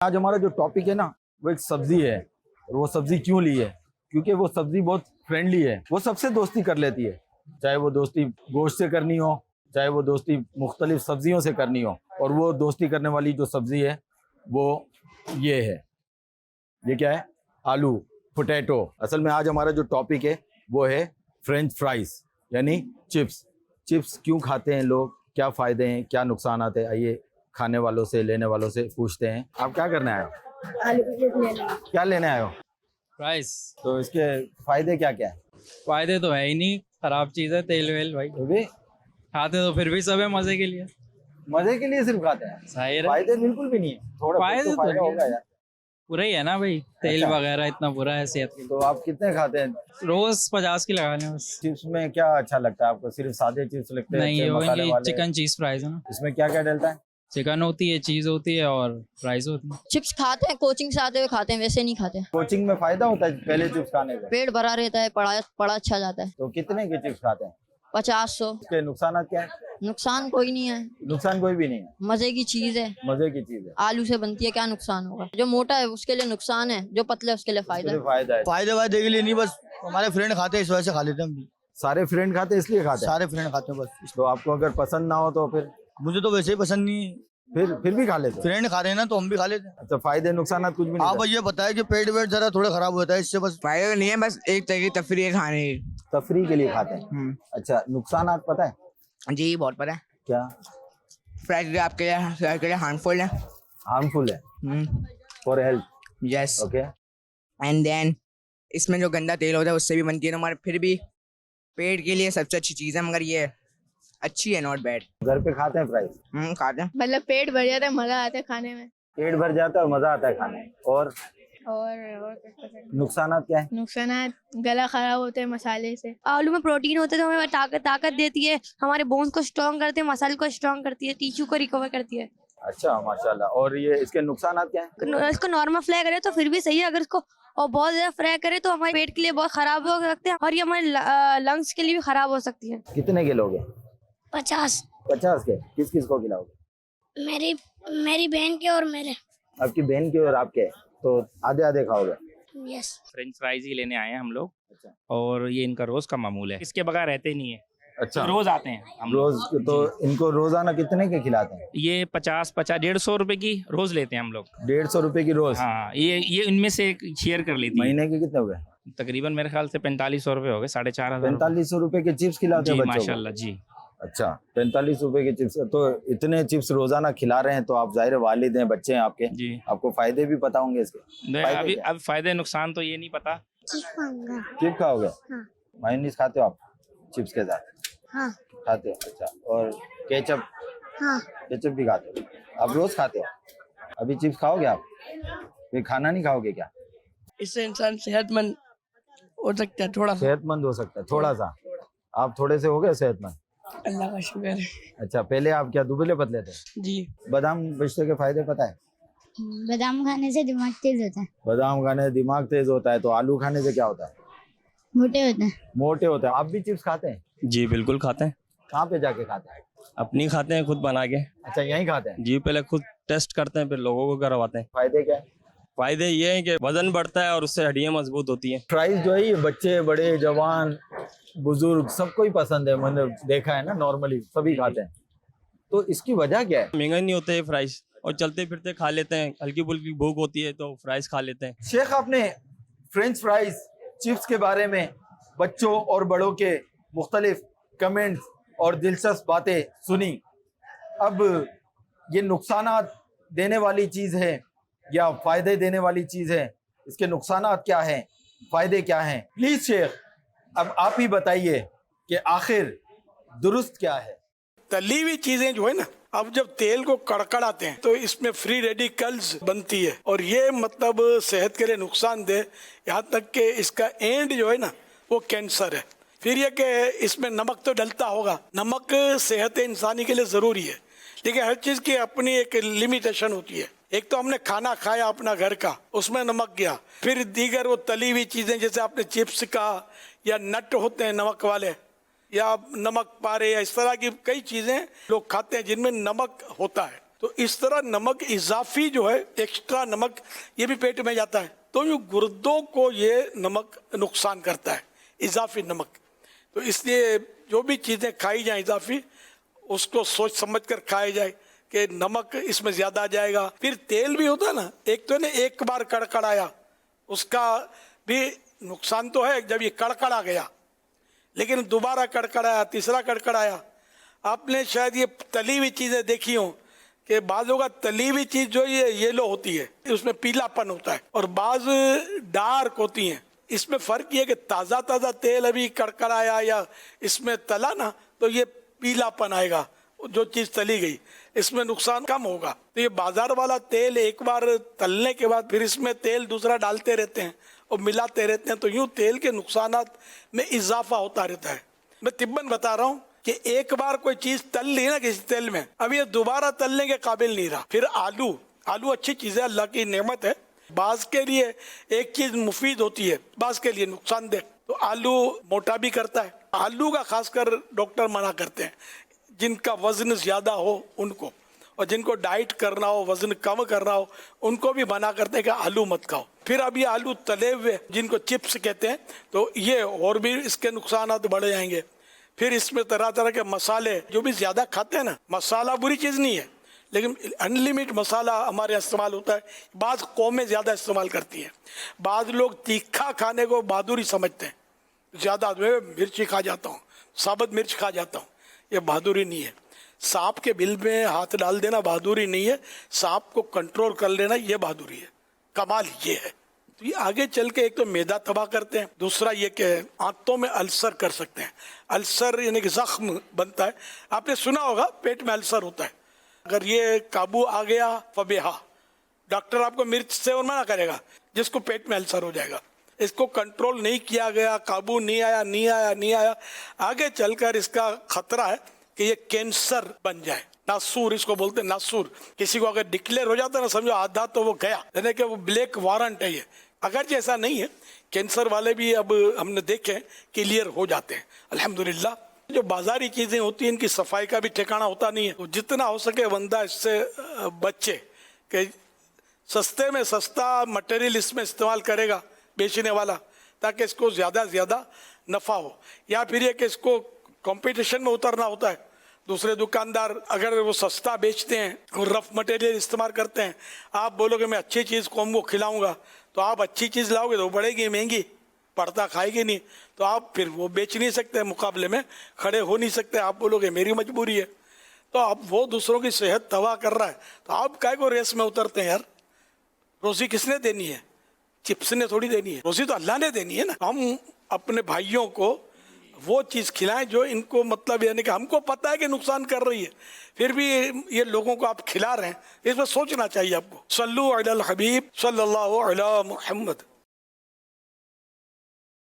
आज हमारा जो टॉपिक है ना वो एक सब्जी है। और वो सब्जी क्यों ली है? क्योंकि वो सब्जी बहुत फ्रेंडली है, वो सबसे दोस्ती कर लेती है। चाहे वो दोस्ती गोश्त से करनी हो, चाहे वो दोस्ती मुख्तलिफ सब्जियों से करनी हो। और वो दोस्ती करने वाली जो सब्जी है वो ये है। ये क्या है? आलू, पोटैटो। असल में आज हमारा जो टॉपिक है वो है फ्रेंच फ्राइज यानी चिप्स। चिप्स क्यों खाते हैं लोग, क्या फ़ायदे हैं, क्या नुकसान आते हैं, आइए खाने वालों से, लेने वालों से पूछते हैं। आप क्या करने आए हो? आलू की चिप्स लेना। क्या लेने आए हो? प्राइस। तो इसके फ़ायदे क्या क्या है? फायदे तो है ही नहीं, खराब चीज है, तेल वेल भाई। तो भी खाते तो फिर भी सब है मजे के लिए। मजे के लिए सिर्फ खाते हैं, जाहिर है, फायदे बिल्कुल भी नहीं है। थोड़ा फायदे तो तो फायदा नहीं होगा है। यार। पूरा ही है ना भाई, तेल अच्छा। वगैरह इतना बुरा है सेहत के तो आप कितने खाते हैं? लिए। रोज 50 की लगाने बस। चिप्स में क्या अच्छा लगता है आपको? सिर्फ सादे चिप्स लगते हैं, नहीं अच्छे मसाले होंगे, वाले? चिकन चीज फ्राइज है ना। इसमें क्या क्या डलता है? चिकन होती है, चीज होती है और फ्राइज होती है। चिप्स खाते हैं, कोचिंग से आते हुए खाते हैं, वैसे नहीं खाते। कोचिंग में फायदा होता है पहले चिप्स खाने से? पेट भरा रहता है, पढ़ा अच्छा जाता है। तो कितने के चिप्स खाते हैं? 50-100। इसके नुकसान क्या है? नुकसान कोई नहीं है, नुकसान कोई भी नहीं है, मजे की चीज है। मजे की चीज है। आलू से बनती है, क्या नुकसान होगा? जो मोटा है उसके लिए नुकसान है, जो पतला है उसके लिए फायदा है। इसमें फायदा है। फायदे वायदे के लिए नहीं, बस हमारे फ्रेंड खाते हैं इस वजह से खा लेते हैं हम भी। सारे फ्रेंड खाते हैं इसलिए खाते हैं? सारे फ्रेंड खाते हैं बस। तो आपको अगर पसंद ना हो तो फिर मुझे तो वैसे ही पसंद नहीं, फिर भी खा लेते हैं? फ्रेंड खा रहे हैं ना तो हम भी खा लेते हैं। अच्छा, फायदे नुकसान कुछ भी नहीं हाँ बस ये पता है कि पेट वेट जरा थोड़ा खराब होता है इससे, बस। फायदा नहीं है, बस एक तरह की तफरीह खाने की। तफरी के लिए खाते हैं। अच्छा, नुकसान पता है जी बहुत पता है। क्या? फ्राइज आपके लिए सेहत के लिए हार्मफुल है। हार्मफुल है for health? Yes. Okay. And then इसमें जो गंदा तेल होता है उससे भी बनती है, तो हमारे फिर भी पेट के लिए सबसे अच्छी चीज़ है, मगर ये अच्छी है, नॉट बैड। घर पे खाते हैं फ्राइज? खाते हैं। मतलब पेट भर जाता है, मजा आता है खाने में। पेट भर जाता है और मजा आता है खाने में। और नुकसान क्या है? नुकसान गला खराब होता है मसाले से। आलू में प्रोटीन होता है तो हमें ताकत देती है, हमारे बोन्स को स्ट्रॉन्ग करते हैं, मसल को स्ट्रॉन्ग करती है, टिश्यू को रिकवर करती है। अच्छा, माशाल्लाह। और ये इसके नुकसान क्या है? इसको नॉर्मल फ्राई करे तो फिर भी सही है, अगर इसको और बहुत ज्यादा फ्राई करे तो हमारे पेट के लिए बहुत खराब हो सकते हैं और ये हमारे लंग्स के लिए भी खराब हो सकती है। कितने के लोगे? 50। 50 के? किस किस को खिलाओगे? मेरी बहन के और मेरे। आपकी बहन के और आपके, तो आधे आधे खाओगे? यस। फ्रेंच फ्राइज ही लेने आए हैं हम लोग। अच्छा। और ये इनका रोज का मामूल है, इसके बगैर रहते नहीं है। अच्छा, तो रोज आते हैं हम लोग। रोज? तो इनको रोजाना कितने के खिलाते हैं? ये 150 रुपए की रोज लेते हैं हम लोग। 150 रुपए की रोज? हाँ, ये इनमें से शेयर कर लेती है। महीने के कितने हुए? तकरीबन मेरे ख्याल से 4500 रुपए हो गए, 4500। 4500 रुपए के चिप्स खिलाते हैं जी बच्चों को? माशाल्लाह जी। अच्छा, 45 रुपए के चिप्स। तो इतने चिप्स रोजाना खिला रहे हैं तो आप जाहिर है वालिद हैं, बच्चे हैं आपके, जी। आपको फायदे भी पता होंगे इसके? नहीं, फायदे क्या? अब फायदे नुकसान तो ये नहीं पता। चिप्स खाओगे? हाँ। मायोनीज खाते हो आप चिप्स के साथ? हाँ। खाते हो? अच्छा। और केचप? हाँ। केचप भी खाते हो? आप रोज खाते हो? अभी चिप्स खाओगे आप? फिर खाना नहीं खाओगे क्या? इससे इंसान सेहतमंद हो सकता है, थोड़ा सा। सेहतमंद हो सकता है थोड़ा सा? आप थोड़े से हो गए सेहतमंद? अल्लाह का शुक्र है। अच्छा, पहले आप क्या दुबले पतले थे? जी। बादाम पिस्ते के फायदे पता है? बादाम खाने से दिमाग तेज होता है। बादाम खाने से दिमाग तेज होता है। तो आलू खाने से क्या होता है? मोटे होते हैं। मोटे होते हैं। आप भी चिप्स खाते हैं? जी बिल्कुल खाते हैं, कहाँ पे जाके खाते हैं? अपनी खाते हैं खुद बना के। अच्छा, यहीं खाते हैं? जी पहले खुद टेस्ट करते हैं फिर लोगों को करवाते हैं। फायदे क्या है? फायदे ये हैं कि वजन बढ़ता है और उससे हड्डियां मजबूत होती हैं। फ्राइज जो है ये बच्चे, बड़े, जवान, बुजुर्ग सबको ही पसंद है। मैंने देखा है ना, नॉर्मली सभी खाते हैं। तो इसकी वजह क्या है? महंगा नहीं होते ये फ्राइज और चलते फिरते खा लेते हैं, हल्की फुल्की भूख होती है तो फ्राइज खा लेते हैं। शेख, आपने फ्रेंच फ्राइज चिप्स के बारे में बच्चों और बड़ों के मुख्तलिफ कमेंट्स और दिलचस्प बातें सुनी। अब ये नुकसानात देने वाली चीज़ है या फ़ायदे देने वाली चीज़ है? इसके नुकसानात क्या हैं, फ़ायदे क्या हैं? प्लीज़ शेख, अब आप ही बताइए कि आखिर दुरुस्त क्या है? तली हुई चीजें जो है ना, अब जब तेल को कड़कड़ाते हैं तो इसमें फ्री रेडिकल्स बनती है और ये मतलब सेहत के लिए नुकसानदेह, यहाँ तक कि इसका एंड जो है ना वो कैंसर है। फिर ये कि इसमें नमक तो डलता होगा, नमक सेहत इंसानी के लिए ज़रूरी है, लेकिन हर चीज़ की अपनी एक लिमिटेशन होती है। एक तो हमने खाना खाया अपना घर का, उसमें नमक गया, फिर दीगर वो तली हुई चीज़ें जैसे आपने चिप्स का या नट होते हैं नमक वाले या नमक पारे या इस तरह की कई चीज़ें लोग खाते हैं जिनमें नमक होता है। तो इस तरह नमक इजाफी जो है, एक्स्ट्रा नमक, ये भी पेट में जाता है, तो ये गुर्दों को ये नमक नुकसान करता है, इजाफी नमक। तो इसलिए जो भी चीज़ें खाई जाए इजाफी, उसको सोच समझ कर खाया जाए कि नमक इसमें ज़्यादा आ जाएगा। फिर तेल भी होता है ना, एक तो ना एक बार कड़कड़ाया, उसका भी नुकसान तो है जब ये कड़कड़ा गया, लेकिन दोबारा कड़कड़ाया, तीसरा कड़कड़ाया। आपने शायद ये तली हुई चीज़ें देखी हो कि बाज़ों का तली हुई चीज़ जो ये येलो होती है, उसमें पीलापन होता है, और बाज़ डार्क होती हैं। इसमें फ़र्क ये है कि ताज़ा ताज़ा तेल अभी कड़कड़ाया या इसमें तला ना, तो ये पीलापन आएगा, जो चीज़ तली गई, इसमें नुकसान कम होगा। तो ये बाजार वाला तेल एक बार तलने के बाद फिर इसमें तेल दूसरा डालते रहते हैं और मिलाते रहते हैं, तो यूं तेल के नुकसानात में इजाफा होता रहता है। मैं तिब्बन बता रहा हूँ कि एक बार कोई चीज़ तल ली ना किसी तेल में, अब ये दोबारा तलने के काबिल नहीं रहा। फिर आलू अच्छी चीज़ है, अल्लाह की नेमत है। बाज के लिए एक चीज़ मुफीद होती है, बाज के लिए नुकसानदेह। तो आलू मोटा भी करता है, आलू का खासकर डॉक्टर मना करते हैं, जिनका वजन ज़्यादा हो उनको, और जिनको डाइट करना हो, वजन कम करना हो, उनको भी मना करते हैं कि आलू मत खाओ। फिर अब ये आलू तले हुए जिनको चिप्स कहते हैं, तो ये और भी इसके नुकसान बढ़ जाएंगे। फिर इसमें तरह तरह के मसाले जो भी ज़्यादा खाते हैं ना, मसाला बुरी चीज़ नहीं है, लेकिन अनलिमिटेड मसाला हमारे यहाँ इस्तेमाल होता है। बाज़ कौमें ज़्यादा इस्तेमाल करती हैं, बाज़ लोग तीखा खाने को बहादुरी समझते हैं, ज़्यादा मिर्ची खा जाता हूँ, साबुत मिर्च खा जाता हूँ, ये बहादुरी नहीं है। सांप के बिल में हाथ डाल देना बहादुरी नहीं है, सांप को कंट्रोल कर लेना ये बहादुरी है, कमाल ये है। तो ये आगे चल के एक तो मैदा तबाह करते हैं, दूसरा ये कि आंतों में अल्सर कर सकते हैं। अल्सर यानी कि जख्म बनता है, आपने सुना होगा पेट में अल्सर होता है। अगर ये काबू आ गया फबेहा, डॉक्टर आपको मिर्च सेवन मना करेगा जिसको पेट में अल्सर हो जाएगा। इसको कंट्रोल नहीं किया गया, काबू नहीं आया, आगे चलकर इसका खतरा है कि ये कैंसर बन जाए। नासूर इसको बोलते हैं, नासूर। किसी को अगर डिक्लेयर हो जाता है ना, समझो आधा तो वो गया, यानी कि वो ब्लैक वारंट है ये। अगर जैसा नहीं है, कैंसर वाले भी अब हमने देखे क्लियर हो जाते हैं अल्हम्दुलिल्लाह। जो बाजारी चीज़ें होती हैं, इनकी सफाई का भी ठिकाना होता नहीं है, तो जितना हो सके बंदा इससे बचे कि सस्ते में सस्ता मटेरियल इसमें इस्तेमाल करेगा बेचने वाला, ताकि इसको ज़्यादा से ज़्यादा नफ़ा हो। या फिर ये कि इसको कंपटीशन में उतरना होता है। दूसरे दुकानदार अगर वो सस्ता बेचते हैं और रफ मटेरियल इस्तेमाल करते हैं, आप बोलोगे मैं अच्छी चीज़ कौम को खिलाऊंगा, तो आप अच्छी चीज़ लाओगे तो बढ़ेगी महंगी, पड़ता खाएगी नहीं, तो आप फिर वो बेच नहीं सकते, मुकाबले में खड़े हो नहीं सकते। आप बोलोगे मेरी मजबूरी है, तो अब वो दूसरों की सेहत तबाह कर रहा है, तो आप काय को रेस में उतरते हैं यार। रोज़ी किसने देनी है? चिप्स ने थोड़ी देनी है, रोज़ी तो अल्लाह ने देनी है ना। हम अपने भाइयों को वो चीज़ खिलाएं जो इनको मतलब यानी कि हमको पता है कि नुकसान कर रही है, फिर भी ये लोगों को आप खिला रहे हैं, इसमें सोचना चाहिए आपको। सल्लु अलल हबीब सल्लल्लाहु अलैहि मुहम्मद।